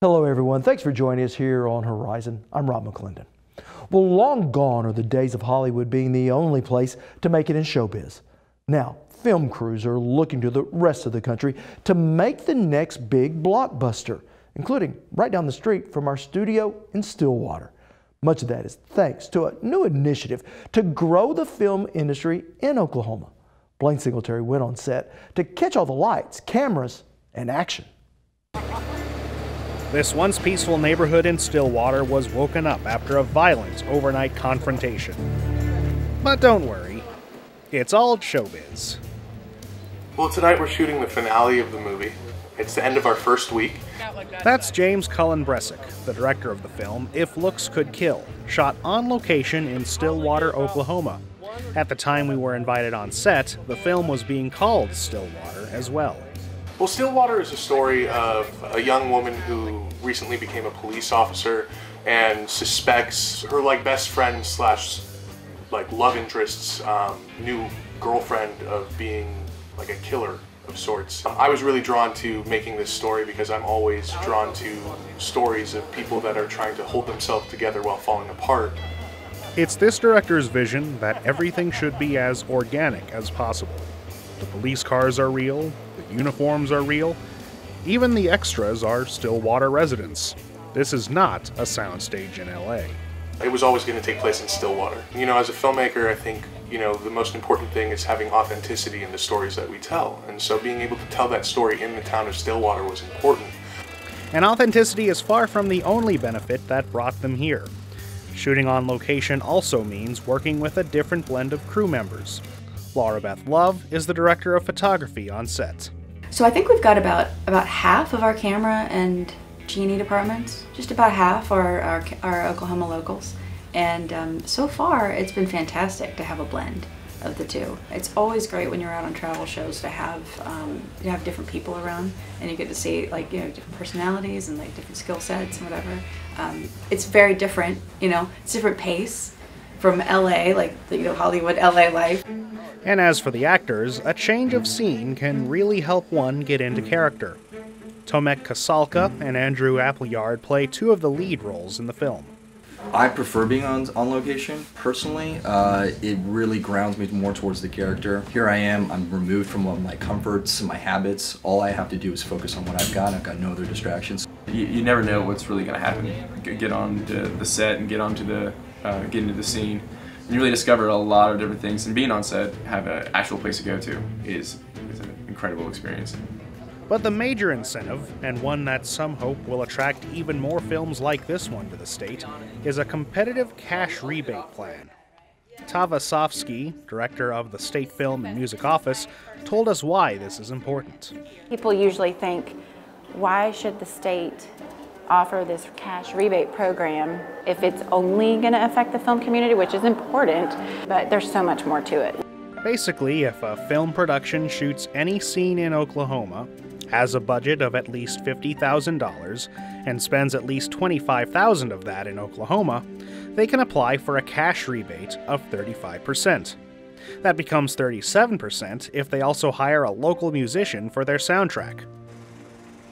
Hello everyone, thanks for joining us here on Horizon. I'm Rob McClendon. Well, long gone are the days of Hollywood being the only place to make it in showbiz. Now, film crews are looking to the rest of the country to make the next big blockbuster, including right down the street from our studio in Stillwater. Much of that is thanks to a new initiative to grow the film industry in Oklahoma. Blaine Singletary went on set to catch all the lights, cameras, and action. This once peaceful neighborhood in Stillwater was woken up after a violent overnight confrontation. But don't worry, it's all showbiz. Well, tonight we're shooting the finale of the movie. It's the end of our first week. That's James Cullen Bressack, the director of the film If Looks Could Kill, shot on location in Stillwater, Oklahoma. At the time we were invited on set, the film was being called Stillwater as well. Well, Stillwater is a story of a young woman who recently became a police officer and suspects her best friend slash love interest's new girlfriend of being a killer of sorts. I was really drawn to making this story because I'm always drawn to stories of people that are trying to hold themselves together while falling apart. It's this director's vision that everything should be as organic as possible. The police cars are real, the uniforms are real, even the extras are Stillwater residents. This is not a soundstage in LA. It was always going to take place in Stillwater. You know, as a filmmaker, I think, the most important thing is having authenticity in the stories that we tell. And so being able to tell that story in the town of Stillwater was important. And authenticity is far from the only benefit that brought them here. Shooting on location also means working with a different blend of crew members. Laura Beth Love is the director of photography on set. So I think we've got about half of our camera and G&E departments. Just about half are our Oklahoma locals. And so far, it's been fantastic to have a blend of the two. It's always great when you're out on travel shows to have different people around, and you get to see different personalities and different skill sets and whatever. It's very different, it's different pace from LA, Hollywood, LA life. And as for the actors, a change of scene can really help one get into character. Tomek Kasalka and Andrew Appleyard play two of the lead roles in the film. I prefer being on location, personally. It really grounds me more towards the character. Here I am, I'm removed from all my comforts and my habits. All I have to do is focus on what I've got no other distractions. You never know what's really going to happen. Get on to the set and get into the scene. You really discover a lot of different things, and being on set, have an actual place to go to is an incredible experience. But the major incentive, and one that some hope will attract even more films like this one to the state, is a competitive cash rebate plan. Tava Sofsky, director of the State Film and Music Office, told us why this is important. People usually think, why should the state offer this cash rebate program if it's only going to affect the film community, which is important, but there's so much more to it. Basically, if a film production shoots any scene in Oklahoma, has a budget of at least $50,000, and spends at least $25,000 of that in Oklahoma, they can apply for a cash rebate of 35%. That becomes 37% if they also hire a local musician for their soundtrack.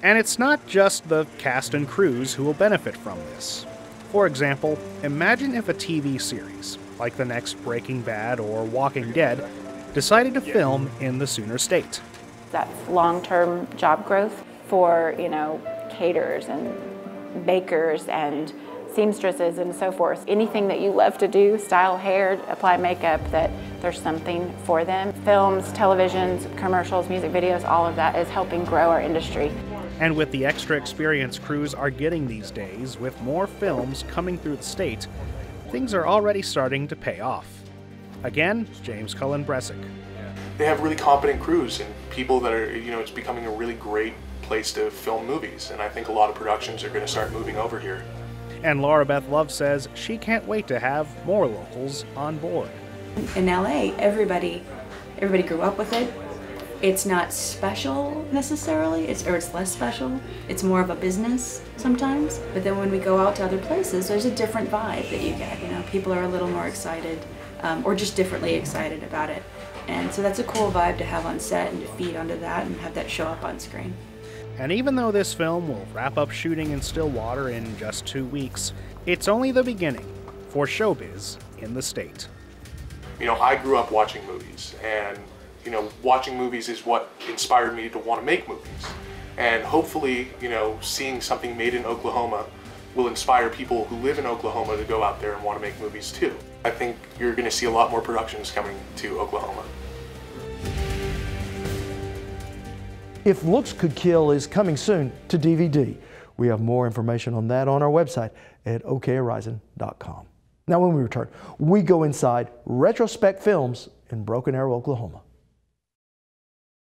And it's not just the cast and crews who will benefit from this. For example, imagine if a TV series, like the next Breaking Bad or Walking Dead, decided to film in the Sooner State. That's long-term job growth for, caterers and bakers and seamstresses and so forth. Anything that you love to do, style hair, apply makeup, that there's something for them. Films, televisions, commercials, music videos, all of that is helping grow our industry. And with the extra experience crews are getting these days, with more films coming through the state, things are already starting to pay off. Again, James Cullen Bressack. They have really competent crews and people that are, it's becoming a really great place to film movies. And I think a lot of productions are going to start moving over here. And Laura Beth Love says she can't wait to have more locals on board. In LA, everybody grew up with it. It's not special necessarily, it's less special. It's more of a business sometimes. But then when we go out to other places, there's a different vibe that you get. People are a little more excited, or just differently excited about it. And so that's a cool vibe to have on set and to feed onto that and have that show up on screen. And even though this film will wrap up shooting in Stillwater in just 2 weeks, it's only the beginning for showbiz in the state. You know, I grew up watching movies, and you know, watching movies is what inspired me to want to make movies. And hopefully, you know, seeing something made in Oklahoma will inspire people who live in Oklahoma to go out there and want to make movies too. I think you're going to see a lot more productions coming to Oklahoma. If Looks Could Kill is coming soon to DVD. We have more information on that on our website at okhorizon.com. Now when we return, we go inside Retrospect Films in Broken Arrow, Oklahoma.